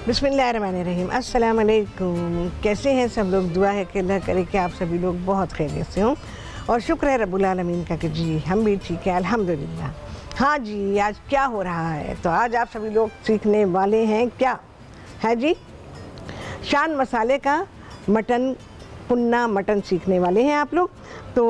बिस्मिल्लाहिर्रहमानिर्रहीम। अस्सलाम वालेकुम। कैसे हैं सब लोग? दुआ है कि अल्लाह करे कि आप सभी लोग बहुत खैरियत से हों और शुक्र है रब्बुल आलमीन का कि जी हम भी ठीक है, अल्हम्दुलिल्लाह। हाँ जी, आज क्या हो रहा है? तो आज आप सभी लोग सीखने वाले हैं क्या है जी? शान मसाले का मटन, कुन्ना मटन सीखने वाले हैं आप लोग। तो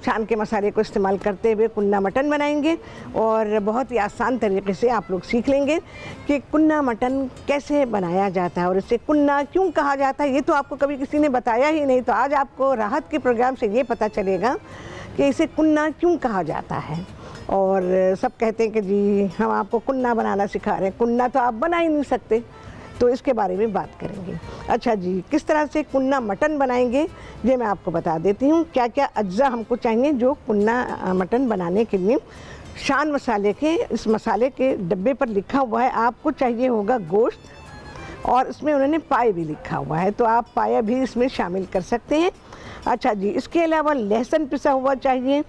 शान के मसाले को इस्तेमाल करते हुए कुन्ना मटन बनाएंगे और बहुत ही आसान तरीके से आप लोग सीख लेंगे कि कुन्ना मटन कैसे बनाया जाता है और इसे कुन्ना क्यों कहा जाता है। ये तो आपको कभी किसी ने बताया ही नहीं, तो आज आपको राहत के प्रोग्राम से ये पता चलेगा कि इसे कुन्ना क्यों कहा जाता है। और सब कहते हैं कि जी हम आपको कुन्ना बनाना सिखा रहे हैं, कुन्ना तो आप बना ही नहीं सकते, तो इसके बारे में बात करेंगे। अच्छा जी, किस तरह से कुन्ना मटन बनाएंगे ये मैं आपको बता देती हूँ। क्या क्या अज्जा हमको चाहिए जो कुन्ना मटन बनाने के लिए। शान मसाले के इस मसाले के डब्बे पर लिखा हुआ है आपको चाहिए होगा गोश्त, और इसमें उन्होंने पाए भी लिखा हुआ है, तो आप पाया भी इसमें शामिल कर सकते हैं। अच्छा जी, इसके अलावा लहसुन पिसा हुआ चाहिए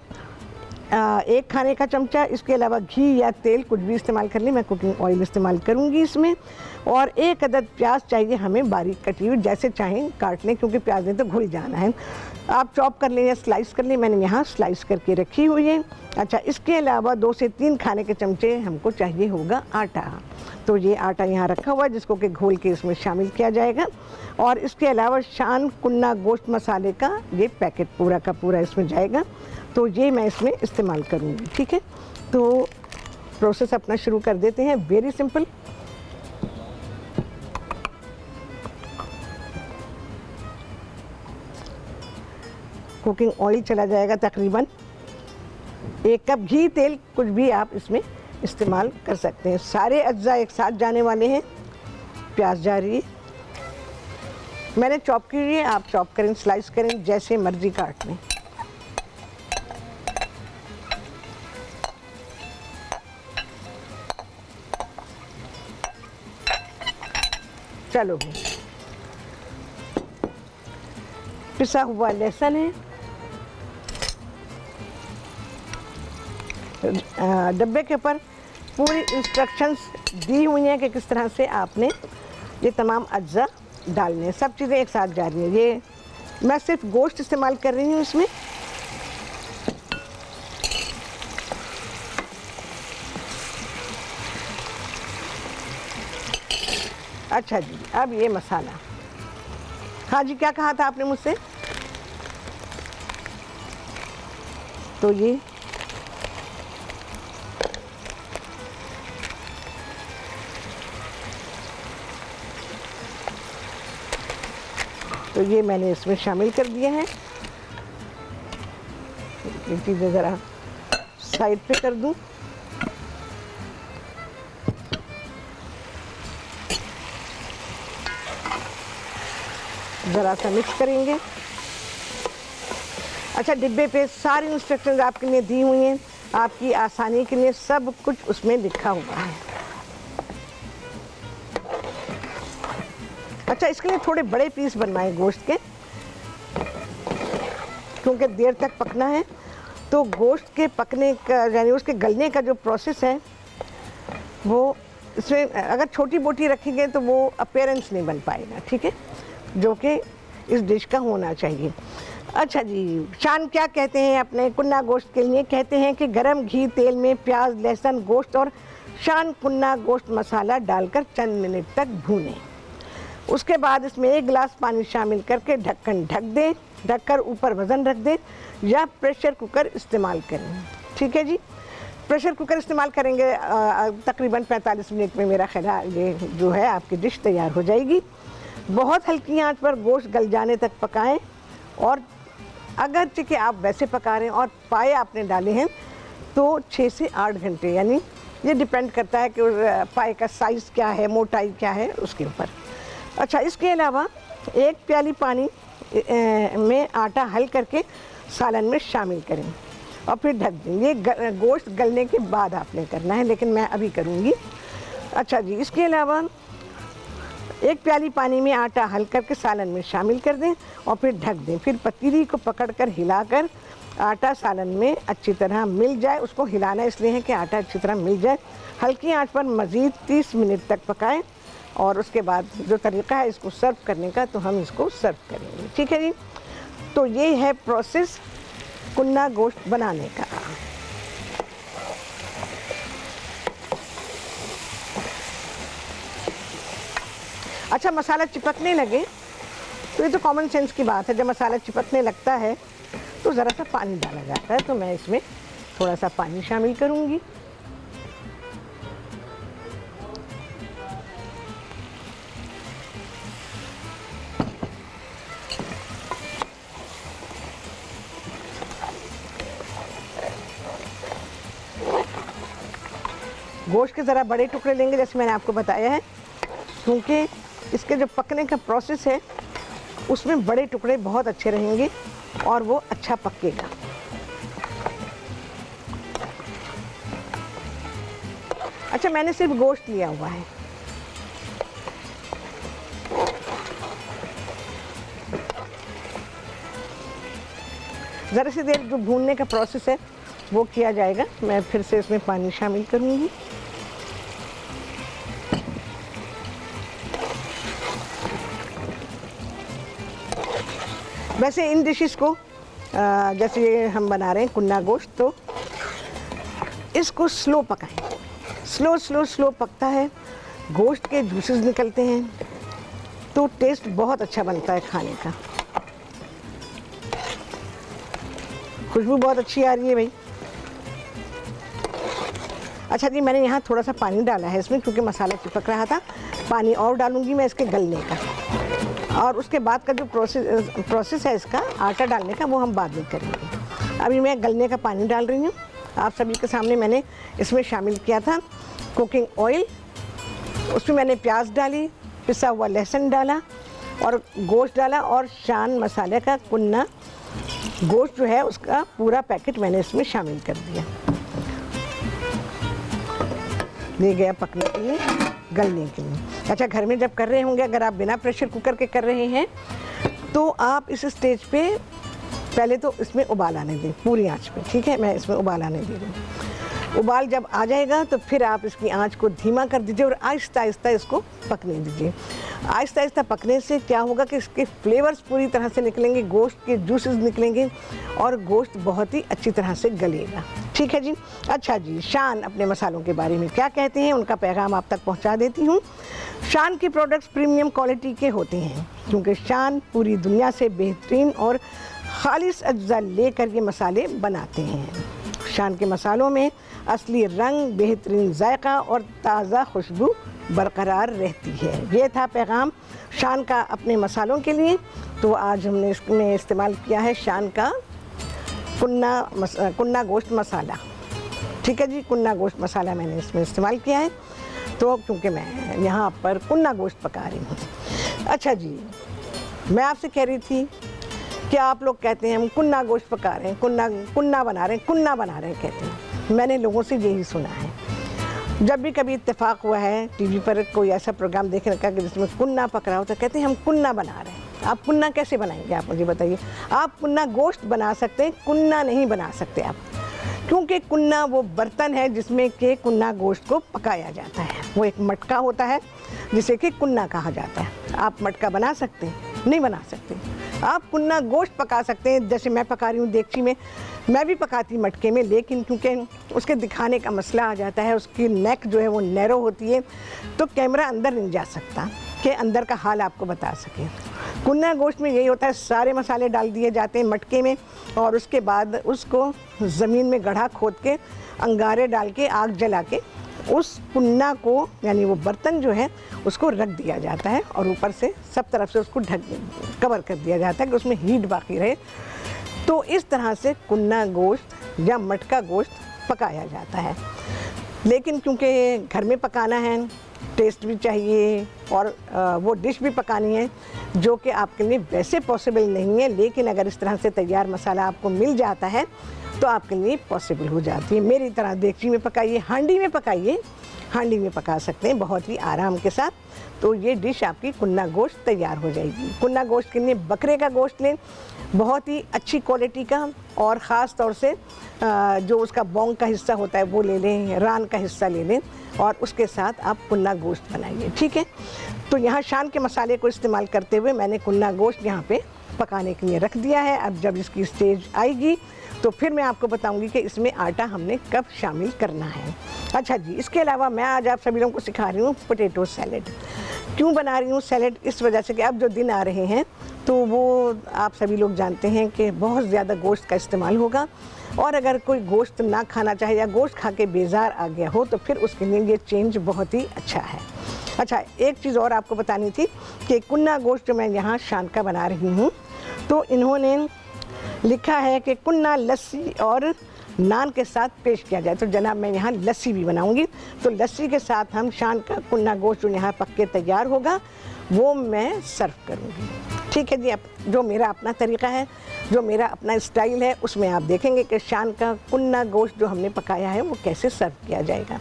1 खाने का चमचा। इसके अलावा घी या तेल कुछ भी इस्तेमाल कर लें, मैं कुकिंग ऑयल इस्तेमाल करूँगी इसमें। और 1 अदद प्याज चाहिए हमें बारीक कटी हुई, जैसे चाहें काट लें क्योंकि प्याज ने तो घुल जाना है। आप चॉप कर लें या स्लाइस कर लें, मैंने यहाँ स्लाइस करके रखी हुई है। अच्छा, इसके अलावा 2 से 3 खाने के चमचे हमको चाहिए होगा आटा। तो ये आटा यहाँ रखा हुआ है जिसको कि घोल के इसमें शामिल किया जाएगा। और इसके अलावा शान कुन्ना गोश्त मसाले का ये पैकेट पूरा का पूरा इसमें जाएगा, तो ये मैं इसमें इस्तेमाल करूँगी। ठीक है, तो प्रोसेस अपना शुरू कर देते हैं। Very simple. कुकिंग ऑयल चला जाएगा तकरीबन 1 कप घी, तेल कुछ भी आप इसमें इस्तेमाल कर सकते हैं। सारे अज्जा एक साथ जाने वाले हैं। प्याज जा रही है, मैंने चॉप की हुई है, आप चॉप करें, स्लाइस करें, जैसे मर्जी काट लें। चलो भाई, पिसा हुआ लहसुन है, डब्बे के ऊपर पूरी इंस्ट्रक्शंस दी हुई हैं कि किस तरह से आपने ये तमाम अज्जा डालने हैं। सब चीज़ें एक साथ जा रही हैं। ये मैं सिर्फ गोश्त इस्तेमाल कर रही हूँ इसमें। अच्छा जी, अब ये मसाला। हाँ जी, क्या कहा था आपने मुझसे? तो ये मैंने इसमें शामिल कर दिया है। ये चीज़ें ज़रा साइड पे कर दूं। ज़रा सा मिक्स करेंगे। अच्छा, डिब्बे पे सारी इंस्ट्रक्शंस आपके लिए दी हुई हैं, आपकी आसानी के लिए सब कुछ उसमें लिखा हुआ है। अच्छा, इसके लिए थोड़े बड़े पीस बनवाएं गोश्त के, क्योंकि देर तक पकना है। तो गोश्त के पकने का यानी उसके गलने का जो प्रोसेस है वो इसमें अगर छोटी बोटी रखेंगे तो वो अपीयरेंस नहीं बन पाएगा, ठीक है, जो कि इस डिश का होना चाहिए। अच्छा जी, शान क्या कहते हैं अपने कुन्ना गोश्त के लिए? कहते हैं कि गरम घी तेल में प्याज, लहसुन, गोश्त और शान कुन्ना गोश्त मसाला डालकर चंद मिनट तक भूनें। उसके बाद इसमें 1 गिलास पानी शामिल करके ढक्कन ढक दें, ढककर ऊपर वज़न रख दें या प्रेशर कुकर इस्तेमाल करें। ठीक है जी, प्रेशर कुकर इस्तेमाल करेंगे तकरीबन 45 मिनट में मेरा ख्याल ये जो है आपकी डिश तैयार हो जाएगी। बहुत हल्की आंच पर गोश्त गल जाने तक पकाएं, और अगर कि आप वैसे पका रहे हैं और पाए आपने डाले हैं तो 6 से 8 घंटे, यानी ये डिपेंड करता है कि पाए का साइज़ क्या है, मोटाई क्या है, उसके ऊपर। अच्छा, इसके अलावा 1 प्याली पानी में आटा हल करके सालन में शामिल करें और फिर ढक दें। ये गोश्त गलने के बाद आपने करना है, लेकिन मैं अभी करूँगी। अच्छा जी, इसके अलावा 1 प्याली पानी में आटा हल करके सालन में शामिल कर दें और फिर ढक दें। फिर पतीली को पकड़कर हिलाकर आटा सालन में अच्छी तरह मिल जाए। उसको हिलाना इसलिए है कि आटा अच्छी तरह मिल जाए। हल्की आंच पर मज़ीद 30 मिनट तक पकाएं और उसके बाद जो तरीका है इसको सर्व करने का, तो हम इसको सर्व करेंगे। ठीक है जी। तो ये है प्रोसेस कुन्ना गोश्त बनाने का। अच्छा, मसाला चिपकने लगे तो ये तो कॉमन सेंस की बात है, जब मसाला चिपकने लगता है तो ज़रा सा पानी डाला जाता है, तो मैं इसमें थोड़ा सा पानी शामिल करूँगी। गोश्त के ज़रा बड़े टुकड़े लेंगे जैसे मैंने आपको बताया है, क्योंकि इसके जो पकने का प्रोसेस है उसमें बड़े टुकड़े बहुत अच्छे रहेंगे और वो अच्छा पकेगा। अच्छा, मैंने सिर्फ गोश्त लिया हुआ है। ज़रा सी देर जो भूनने का प्रोसेस है वो किया जाएगा। मैं फिर से इसमें पानी शामिल करूँगी। वैसे इन डिशेस को जैसे ये हम बना रहे हैं कुन्ना गोश्त, तो इसको स्लो पकाएं। स्लो पकता है, गोश्त के जूसेस निकलते हैं, तो टेस्ट बहुत अच्छा बनता है खाने का। खुशबू बहुत अच्छी आ रही है भाई। अच्छा जी, मैंने यहाँ थोड़ा सा पानी डाला है इसमें, क्योंकि मसाला चिपक रहा था। पानी और डालूंगी मैं इसके गलने का, और उसके बाद का जो प्रोसेस है इसका आटा डालने का, वो हम बाद में करेंगे। अभी मैं गलने का पानी डाल रही हूँ। आप सभी के सामने मैंने इसमें शामिल किया था कुकिंग ऑयल, उसमें मैंने प्याज डाली, पिसा हुआ लहसुन डाला और गोश्त डाला, और शान मसाले का कुन्ना गोश्त जो है उसका पूरा पैकेट मैंने इसमें शामिल कर दिया। ले गया पकने के लिए, गलने के लिए। अच्छा, घर में जब कर रहे होंगे, अगर आप बिना प्रेशर कुकर के कर रहे हैं, तो आप इस स्टेज पे पहले तो इसमें उबाल आने दें पूरी आंच पे। ठीक है, मैं इसमें उबाल आने दे रही हूँ। उबाल जब आ जाएगा तो फिर आप इसकी आंच को धीमा कर दीजिए और आहिस्ता आहिस्ता इसको पकने दीजिए। आहिस्ता आहिस्ता पकने से क्या होगा कि इसके फ्लेवर्स पूरी तरह से निकलेंगे, गोश्त के जूसेस निकलेंगे और गोश्त बहुत ही अच्छी तरह से गलेगा। ठीक है जी। अच्छा जी, शान अपने मसालों के बारे में क्या कहते हैं, उनका पैगाम आप तक पहुंचा देती हूँ। शान के प्रोडक्ट्स प्रीमियम क्वालिटी के होते हैं, क्योंकि शान पूरी दुनिया से बेहतरीन और खालिस अज्जा लेकर ये मसाले बनाते हैं। शान के मसालों में असली रंग, बेहतरीन जायका और ताज़ा खुशबू बरकरार रहती है। ये था पैगाम शान का अपने मसालों के लिए। तो आज हमने इसमें इस्तेमाल किया है शान का कुन्ना गोश्त मसाला। ठीक है जी, कुन्ना गोश्त मसाला मैंने इसमें इस्तेमाल किया है, तो क्योंकि मैं यहाँ पर कुन्ना गोश्त पका रही हूँ। अच्छा जी, मैं आपसे कह रही थी कि आप लोग कहते हैं हम कुन्ना गोश्त पका रहे हैं, कुन्ना बना रहे हैं कहते हैं। मैंने लोगों से यही सुना है। जब भी कभी इत्तेफाक हुआ है टीवी पर कोई ऐसा प्रोग्राम देखने का कि जिसमें कुन्ना पक रहा हो, तो कहते हैं हम कुन्ना बना रहे हैं। आप कुन्ना कैसे बनाएंगे, आप मुझे बताइए। आप कुन्ना गोश्त बना सकते हैं, कुन्ना नहीं बना सकते आप, क्योंकि कुन्ना वो बर्तन है जिसमें कि कुन्ना गोश्त को पकाया जाता है। वो एक मटका होता है जिसे कि कुन्ना कहा जाता है। आप मटका बना सकते हैं? नहीं बना सकते। आप कुन्ना गोश्त पका सकते हैं, जैसे मैं पका रही हूँ देगची में। मैं भी पकाती मटके में, लेकिन क्योंकि उसके दिखाने का मसला आ जाता है, उसकी नेक जो है वो नैरो होती है, तो कैमरा अंदर नहीं जा सकता कि अंदर का हाल आपको बता सके। कुन्ना गोश्त में यही होता है, सारे मसाले डाल दिए जाते हैं मटके में, और उसके बाद उसको ज़मीन में गड्ढा खोद के अंगारे डाल के आग जला के उस कुन्ना को, यानी वो बर्तन जो है, उसको रख दिया जाता है और ऊपर से सब तरफ से उसको कवर कर दिया जाता है कि उसमें हीट बाकी रहे। तो इस तरह से कुन्ना गोश्त या मटका गोश्त पकाया जाता है। लेकिन क्योंकि घर में पकाना है, टेस्ट भी चाहिए और वो डिश भी पकानी है, जो कि आपके लिए वैसे पॉसिबल नहीं है, लेकिन अगर इस तरह से तैयार मसाला आपको मिल जाता है तो आपके लिए पॉसिबल हो जाती है। मेरी तरह देगची में पकाइए, हांडी में पकाइए, हांडी में पका सकते हैं बहुत ही आराम के साथ। तो ये डिश आपकी कुन्ना गोश्त तैयार हो जाएगी। कुन्ना गोश्त के लिए बकरे का गोश्त लें, बहुत ही अच्छी क्वालिटी का, और ख़ास तौर से जो उसका बोंग का हिस्सा होता है वो ले लें, रान का हिस्सा ले लें, और उसके साथ आप कुन्ना गोश्त बनाइए, ठीक है। तो यहाँ शान के मसाले को इस्तेमाल करते हुए मैंने कुन्ना गोश्त यहाँ पे पकाने के लिए रख दिया है। अब जब इसकी स्टेज आएगी तो फिर मैं आपको बताऊंगी कि इसमें आटा हमने कब शामिल करना है। अच्छा जी, इसके अलावा मैं आज आप सभी लोगों को सिखा रही हूँ पोटैटो सैलेड। क्यों बना रही हूँ सैलेड? इस वजह से कि अब जो दिन आ रहे हैं तो वो आप सभी लोग जानते हैं कि बहुत ज़्यादा गोश्त का इस्तेमाल होगा, और अगर कोई गोश्त ना खाना चाहे या गोश्त खा के बेजार आ गया हो तो फिर उसके लिए ये चेंज बहुत ही अच्छा है। अच्छा, एक चीज़ और आपको बतानी थी कि कुन्ना गोश्त जो मैं यहाँ शान का बना रही हूँ, तो इन्होंने लिखा है कि कुन्ना लस्सी और नान के साथ पेश किया जाए। तो जनाब मैं यहाँ लस्सी भी बनाऊंगी, तो लस्सी के साथ हम शान का कुन्ना गोश्त जो यहाँ पक के तैयार होगा वो मैं सर्व करूँगी, ठीक है जी। अब जो मेरा अपना तरीक़ा है, जो मेरा अपना स्टाइल है, उसमें आप देखेंगे कि शान का कुन्ना गोश्त जो हमने पकाया है वो कैसे सर्व किया जाएगा,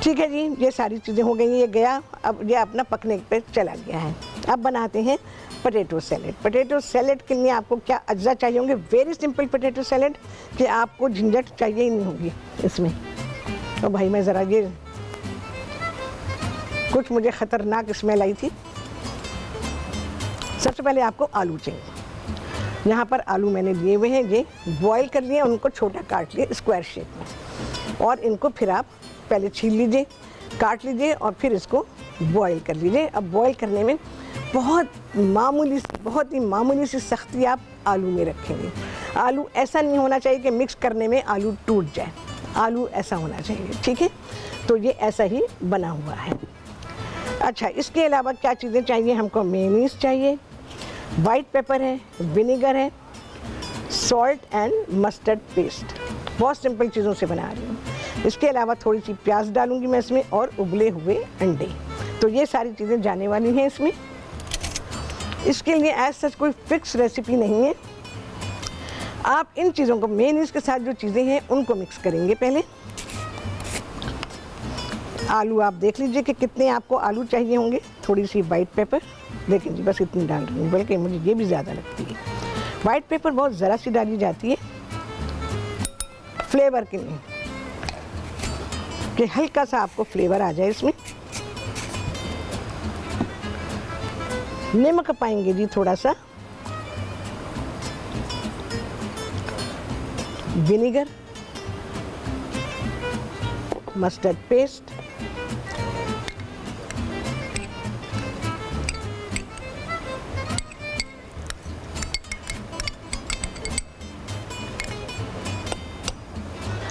ठीक है जी। ये सारी चीज़ें हो गई, ये गया, अब ये अपना पकने पे चला गया है। अब बनाते हैं पोटैटो सैलेड। पोटैटो सैलेड के लिए आपको क्या अज्जा चाहिए होंगे? वेरी सिंपल पोटैटो सैलेड, कि आपको झंझट चाहिए ही नहीं होगी इसमें। तो भाई मैं ज़रा, ये कुछ मुझे ख़तरनाक स्मेल आई थी। सबसे पहले आपको आलू चाहिए। यहाँ पर आलू मैंने लिए हुए हैं, ये बॉयल कर लिए, उनको छोटा काट लिए स्क्वायर शेप में, और इनको फिर आप पहले छील लीजिए, काट लीजिए, और फिर इसको बॉयल कर लीजिए। अब बॉयल करने में बहुत ही मामूली सी सख्ती आप आलू में रखेंगे। आलू ऐसा नहीं होना चाहिए कि मिक्स करने में आलू टूट जाए, आलू ऐसा होना चाहिए, ठीक है। तो ये ऐसा ही बना हुआ है। अच्छा, इसके अलावा क्या चीज़ें चाहिए हमको? मेयोनीज चाहिए, वाइट पेपर है, विनेगर है, सॉल्ट एंड मस्टर्ड पेस्ट। बहुत सिंपल चीज़ों से बना रही हूँ। इसके अलावा थोड़ी सी प्याज डालूंगी मैं इसमें, और उबले हुए अंडे। तो ये सारी चीज़ें जाने वाली हैं इसमें। इसके लिए एज सच कोई फिक्स रेसिपी नहीं है। आप इन चीज़ों को, मेयोनीज के साथ जो चीज़ें हैं उनको मिक्स करेंगे पहले। आलू आप देख लीजिए कि कितने आपको आलू चाहिए होंगे। थोड़ी सी वाइट पेपर, देखिए जी बस इतनी डाल रही हूँ, बल्कि मुझे ये भी ज़्यादा लगती है। वाइट पेपर बहुत ज़रा सी डाली जाती है फ्लेवर के लिए, कि हल्का सा आपको फ्लेवर आ जाए इसमें। नमक पाएंगे जी थोड़ा सा, विनेगर, मस्टर्ड पेस्ट,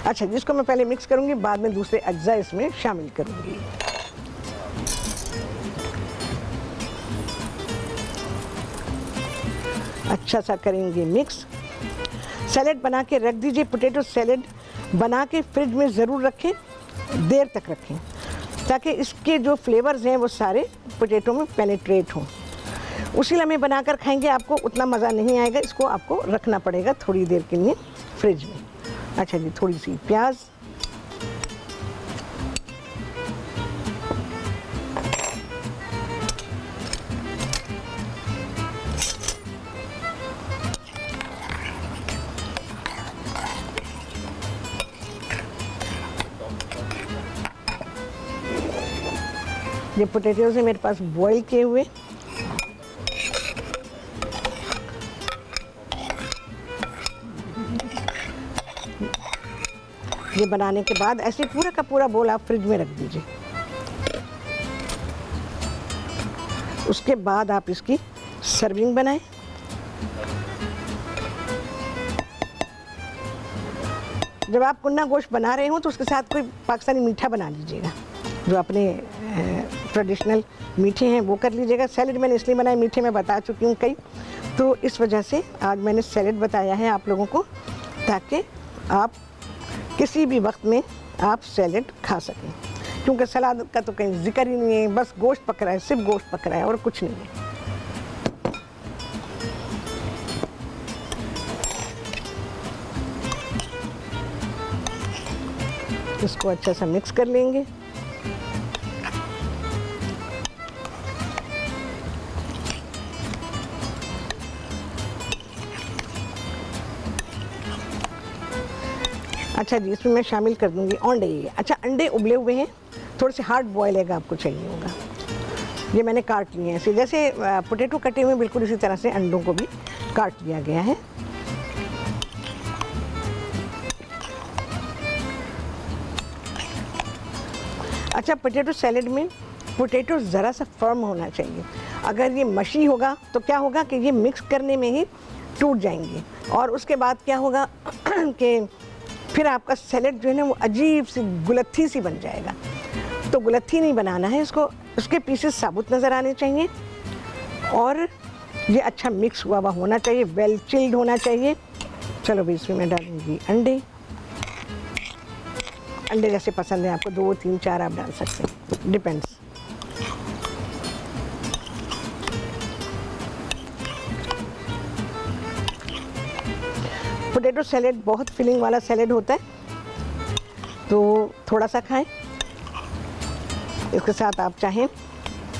अच्छा, जिसको मैं पहले मिक्स करूंगी, बाद में दूसरे अज्जा इसमें शामिल करूंगी। अच्छा सा करेंगे मिक्स। सैलेड बना के रख दीजिए। पोटैटो सैलेड बना के फ्रिज में ज़रूर रखें, देर तक रखें, ताकि इसके जो फ्लेवर्स हैं वो सारे पोटैटो में पेनिट्रेट हों। उसी लम्हे बनाकर खाएंगे आपको उतना मज़ा नहीं आएगा, इसको आपको रखना पड़ेगा थोड़ी देर के लिए फ्रिज में। अच्छा जी, थोड़ी सी प्याज, ये पोटैटोज़ है मेरे पास बॉईल किए हुए। ये बनाने के बाद ऐसे पूरा का पूरा बोल आप फ्रिज में रख दीजिए। उसके बाद आप इसकी सर्विंग बनाएं। जब आप कुन्ना गोश्त बना रहे हो तो उसके साथ कोई पाकिस्तानी मीठा बना लीजिएगा, जो अपने ट्रेडिशनल मीठे हैं वो कर लीजिएगा। सैलेड मैंने इसलिए बनाया, मीठे मैं बता चुकी हूँ कई, तो इस वजह से आज मैंने सैलेड बताया है आप लोगों को, ताकि आप किसी भी वक्त में आप सैलेड खा सकें। क्योंकि सलाद का तो कहीं जिक्र ही नहीं है, बस गोश्त पक रहा है, सिर्फ गोश्त पक रहा है और कुछ नहीं है। इसको अच्छा सा मिक्स कर लेंगे। अच्छा जी, इसमें मैं शामिल कर दूंगी अंडे। अच्छा, अंडे उबले हुए हैं, थोड़े से हार्ड बॉयल एग आपको चाहिए होगा। ये मैंने काट लिए हैं ऐसे, जैसे पोटैटो कटे हुए, बिल्कुल इसी तरह से अंडों को भी काट लिया गया है। अच्छा, पोटैटो सैलेड में पोटैटो ज़रा सा फर्म होना चाहिए। अगर ये मशी होगा तो क्या होगा कि ये मिक्स करने में ही टूट जाएंगे, और उसके बाद क्या होगा कि फिर आपका सैलेड जो है ना वो अजीब सी गुलत्थी सी बन जाएगा। तो गुलत्थी नहीं बनाना है इसको, उसके पीसेस साबुत नज़र आने चाहिए, और ये अच्छा मिक्स हुआ हुआ होना चाहिए, वेल चिल्ड होना चाहिए। चलो भाई, इसमें मैं डालूंगी अंडे। अंडे जैसे पसंद है आपको, 2, 3, 4 आप डाल सकते हैं, डिपेंड्स। पोटैटो सैलेड बहुत फिलिंग वाला सैलेड होता है, तो थोड़ा सा खाएं। इसके साथ आप चाहें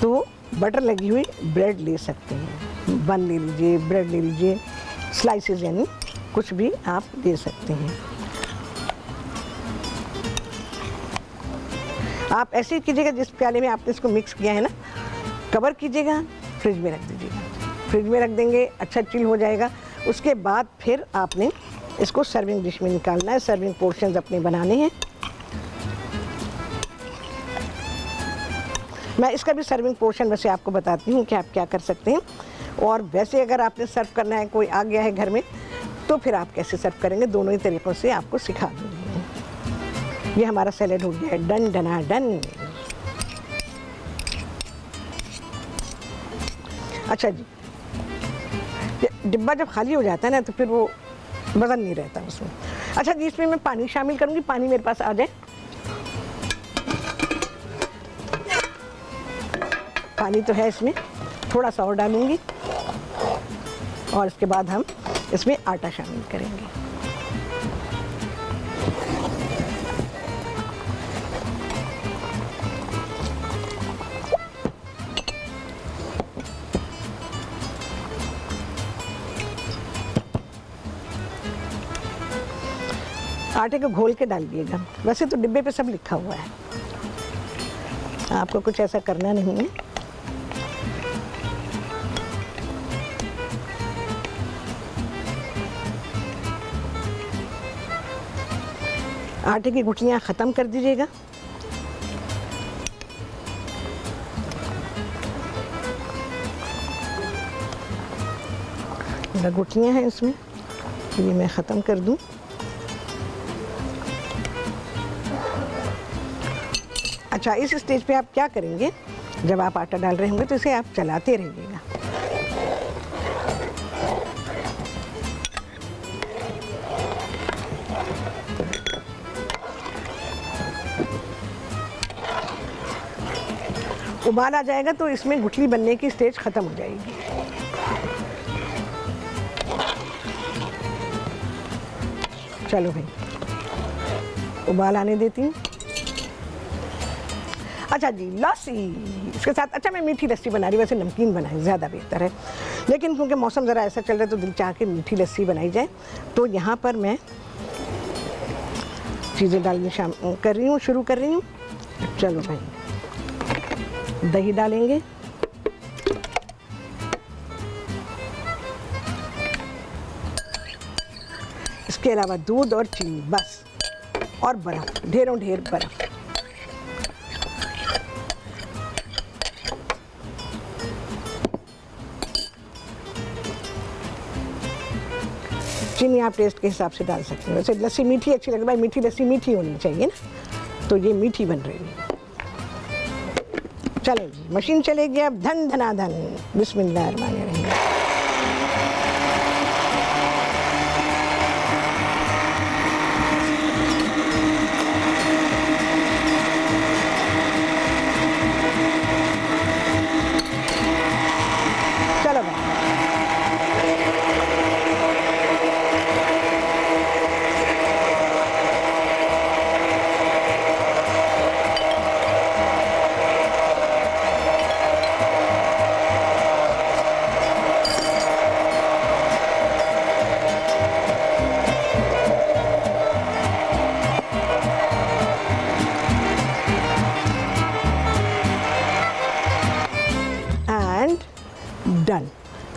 तो बटर लगी हुई ब्रेड ले सकते हैं, बन ले लीजिए, ब्रेड ले लीजिए, स्लाइसेस यानी कुछ भी आप दे सकते हैं। आप ऐसे ही कीजिएगा, जिस प्याले में आपने इसको मिक्स किया है ना, कवर कीजिएगा, फ्रिज में रख दीजिएगा। फ्रिज में रख देंगे, अच्छा चिल हो जाएगा। उसके बाद फिर आपने इसको सर्विंग डिश में निकालना है, सर्विंग पोर्शंस अपने बनाने हैं। मैं इसका भी सर्विंग पोर्शन वैसे आपको बताती हूँ कि आप क्या कर सकते हैं, और वैसे अगर आपने सर्व करना है, कोई आ गया है घर में, तो फिर आप कैसे सर्व करेंगे, दोनों ही तरीक़ों से आपको सिखा दूँगी। ये हमारा सैलेड हो गया है डन डना डन। अच्छा जी, डिब्बा जब खाली हो जाता है ना, तो फिर वो वज़न नहीं रहता उसमें। अच्छा जी, इसमें मैं पानी शामिल करूँगी। पानी मेरे पास आ जाए, पानी तो है इसमें, थोड़ा सा और डालूँगी, और इसके बाद हम इसमें आटा शामिल करेंगे। आटे को घोल के डाल दिएगा। वैसे तो डिब्बे पे सब लिखा हुआ है, आपको कुछ ऐसा करना नहीं है। आटे की गुठलियाँ ख़त्म कर दीजिएगा। गुठलियाँ हैं इसमें, ये मैं ख़त्म कर दूँ। अच्छा, इस स्टेज पे आप क्या करेंगे, जब आप आटा डाल रहे होंगे तो इसे आप चलाते रहिएगा। उबाल आ जाएगा तो इसमें गुठली बनने की स्टेज ख़त्म हो जाएगी। चलो भाई, उबाल आने देती हूँ। अच्छा जी, लस्सी इसके साथ। अच्छा, मैं मीठी लस्सी बना रही हूँ, वैसे नमकीन बनाए ज़्यादा बेहतर है, लेकिन क्योंकि मौसम ज़रा ऐसा चल रहा है तो दिल चाह के मीठी लस्सी बनाई जाए। तो यहाँ पर मैं चीज़ें डालनी शुरू कर रही हूँ। चलो भाई, दही डालेंगे, इसके अलावा दूध और चीनी बस, और बर्फ़, ढेरों ढेर बर्फ़। चीनी आप टेस्ट के हिसाब से डाल सकते हैं। वैसे लस्सी मीठी अच्छी लगती है, भाई मीठी लस्सी मीठी होनी चाहिए ना, तो ये मीठी बन रही है। चलो जी, मशीन चलेगी अब, धन धना धन। बिस्मिल्लाहिर्रहमानिर्रहीम। चलो भाई,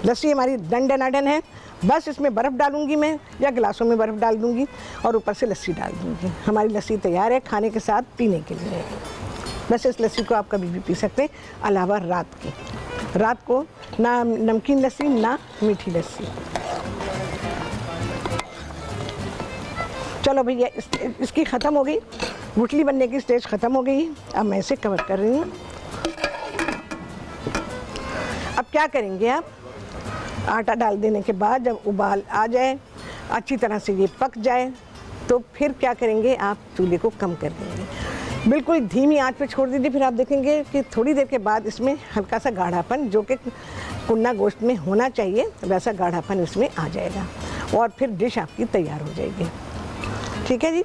लस्सी हमारी डन डनाडन है। बस इसमें बर्फ़ डालूंगी मैं या गिलासों में बर्फ़ डाल दूंगी और ऊपर से लस्सी डाल दूंगी। हमारी लस्सी तैयार है खाने के साथ पीने के लिए। बस इस लस्सी को आप कभी भी पी सकते हैं, अलावा रात को ना नमकीन लस्सी ना मीठी लस्सी। चलो भैया इसकी ख़त्म हो गई, गुठली बनने की स्टेज ख़त्म हो गई। अब मैं इसे कवर कर रही हूँ। अब क्या करेंगे आप, आटा डाल देने के बाद जब उबाल आ जाए, अच्छी तरह से ये पक जाए, तो फिर क्या करेंगे आप चूल्हे को कम कर देंगे। बिल्कुल धीमी आंच पे छोड़ दीजिए। फिर आप देखेंगे कि थोड़ी देर के बाद इसमें हल्का सा गाढ़ापन, जो कि कुन्ना गोश्त में होना चाहिए, वैसा गाढ़ापन इसमें आ जाएगा और फिर डिश आपकी तैयार हो जाएगी। ठीक है जी।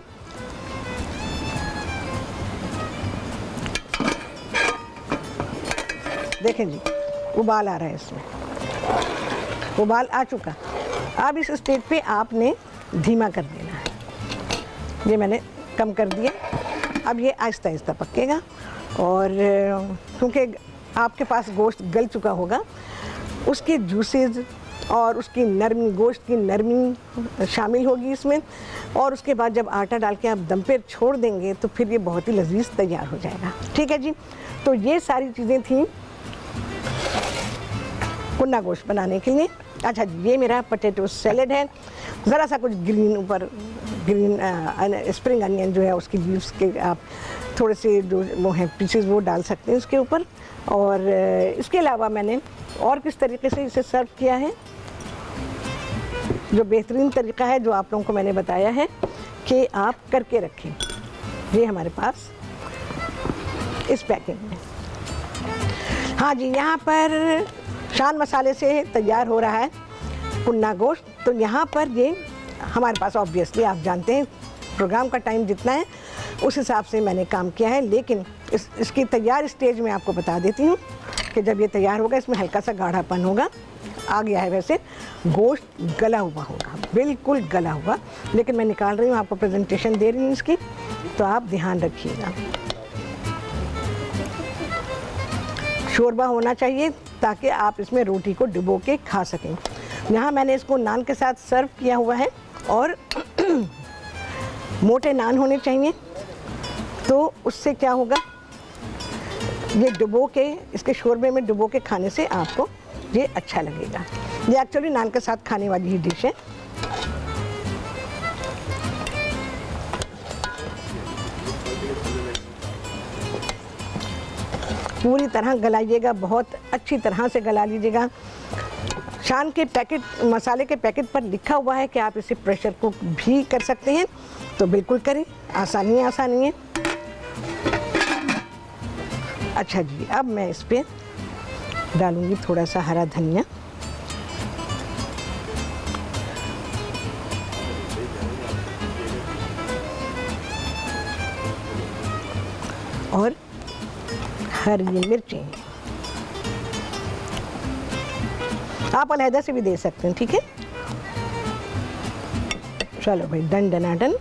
देखें जी, उबाल आ रहा है, इसमें उबाल आ चुका। अब इस स्टेज पे आपने धीमा कर देना है। ये मैंने कम कर दिया। अब ये आहिस्ता आहिस्ता पकेगा और क्योंकि आपके पास गोश्त गल चुका होगा, उसके जूसेस और उसकी नरमी, गोश्त की नरमी शामिल होगी इसमें, और उसके बाद जब आटा डाल के आप दम पे छोड़ देंगे तो फिर ये बहुत ही लजीज तैयार हो जाएगा। ठीक है जी। तो ये सारी चीज़ें थी कुन्ना गोश्त बनाने के लिए। अच्छा जी, ये मेरा पोटैटो सैलेड है। ज़रा सा कुछ ग्रीन स्प्रिंग अनियन जो है उसकी लीव्स के आप थोड़े से जो वो हैं पीसेस वो डाल सकते हैं उसके ऊपर। और इसके अलावा मैंने और किस तरीके से इसे सर्व किया है, जो बेहतरीन तरीका है जो आप लोगों को मैंने बताया है कि आप करके रखें। ये हमारे पास इस पैकिंग में। हाँ जी, यहाँ पर शान मसाले से तैयार हो रहा है कुन्ना गोश्त। तो यहाँ पर ये हमारे पास ऑब्वियसली आप जानते हैं प्रोग्राम का टाइम जितना है उस हिसाब से मैंने काम किया है, लेकिन इसकी तैयार स्टेज में आपको बता देती हूँ कि जब ये तैयार होगा इसमें हल्का सा गाढ़ापन होगा, आ गया है वैसे, गोश्त गला हुआ होगा, बिल्कुल गला हुआ। लेकिन मैं निकाल रही हूँ, आपको प्रेजेंटेशन दे रही हूँ इसकी, तो आप ध्यान रखिएगा। शोरबा होना चाहिए ताकि आप इसमें रोटी को डुबो के खा सकें। यहाँ मैंने इसको नान के साथ सर्व किया हुआ है और मोटे नान होने चाहिए, तो उससे क्या होगा, ये डुबो के, इसके शोरबे में डुबो के खाने से आपको ये अच्छा लगेगा। ये एक्चुअली नान के साथ खाने वाली ही डिश है। पूरी तरह गलाइएगा, बहुत अच्छी तरह से गला लीजिएगा। शान के पैकेट, मसाले के पैकेट पर लिखा हुआ है कि आप इसे प्रेशर कुक भी कर सकते हैं, तो बिल्कुल करें, आसानी है। अच्छा जी, अब मैं इस पे डालूंगी थोड़ा सा हरा धनिया और हरी मिर्ची। आप अलहदा से भी दे सकते हैं, ठीक है। चलो भाई, डन डनाडन।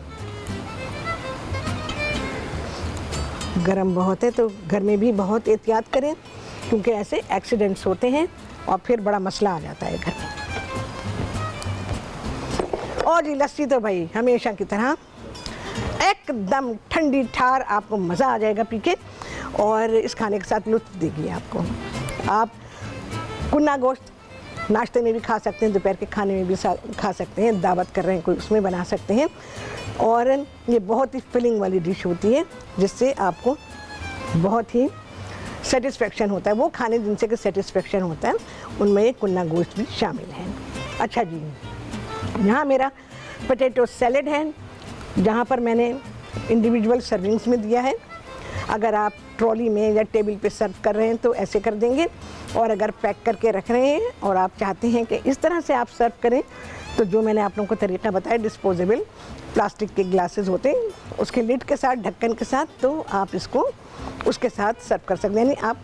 गरम बहुत है तो घर में भी बहुत एहतियात करें, क्योंकि ऐसे एक्सीडेंट्स होते हैं और फिर बड़ा मसला आ जाता है घर में। और ये लस्सी तो भाई हमेशा की तरह एकदम ठंडी ठार, आपको मज़ा आ जाएगा पी के, और इस खाने के साथ लुत्फ देगी आपको। आप कुन्ना गोश्त नाश्ते में भी खा सकते हैं, दोपहर के खाने में भी खा सकते हैं, दावत कर रहे हैं कोई उसमें बना सकते हैं। और ये बहुत ही फिलिंग वाली डिश होती है, जिससे आपको बहुत ही सेटिस्फेक्शन होता है। वो खाने जिनसे कि सेटिस्फेक्शन होता है उनमें ये कुन्ना गोश्त भी शामिल है। अच्छा जी, यहाँ मेरा पोटैटो सैलेड है, जहाँ पर मैंने इंडिविजुअल सर्विंग्स में दिया है। अगर आप ट्रॉली में या टेबल पे सर्व कर रहे हैं तो ऐसे कर देंगे, और अगर पैक करके रख रहे हैं और आप चाहते हैं कि इस तरह से आप सर्व करें, तो जो मैंने आप लोगों को तरीका बताया, डिस्पोजेबल प्लास्टिक के ग्लासेस होते हैं, उसके लिड के साथ, ढक्कन के साथ, तो आप इसको उसके साथ सर्व कर सकते हैं। यानी आप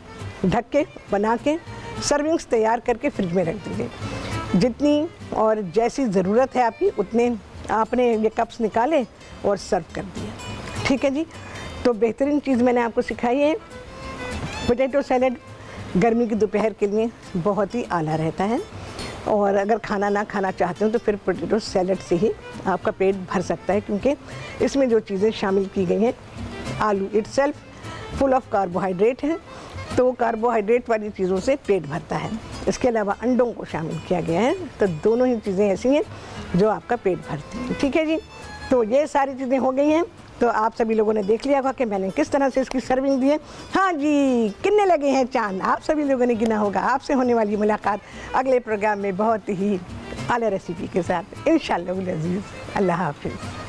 ढक के बना के सर्विंग्स तैयार करके फ्रिज में रख दीजिए। जितनी और जैसी ज़रूरत है आपकी, उतने आपने ये कप्स निकाले और सर्व कर दिया। ठीक है जी। तो बेहतरीन चीज़ मैंने आपको सिखाई है। पोटैटो सैलेड गर्मी की दोपहर के लिए बहुत ही आला रहता है। और अगर खाना ना खाना चाहते हो तो फिर पोटैटो सैलेड से ही आपका पेट भर सकता है, क्योंकि इसमें जो चीज़ें शामिल की गई हैं, आलू इटसेल्फ फुल ऑफ कार्बोहाइड्रेट है, तो कार्बोहाइड्रेट वाली चीज़ों से पेट भरता है। इसके अलावा अंडों को शामिल किया गया है, तो दोनों ही चीज़ें ऐसी हैं जो आपका पेट भरती हैं। ठीक है जी, तो ये सारी चीज़ें हो गई हैं। तो आप सभी लोगों ने देख लिया होगा कि मैंने किस तरह से इसकी सर्विंग दी है। हाँ जी, कितने लगे हैं चांद, आप सभी लोगों ने गिना होगा। आपसे होने वाली मुलाकात अगले प्रोग्राम में बहुत ही आला रेसिपी के साथ इंशाअल्लाह अज़ीज़। अल्लाह हाफ़िज़।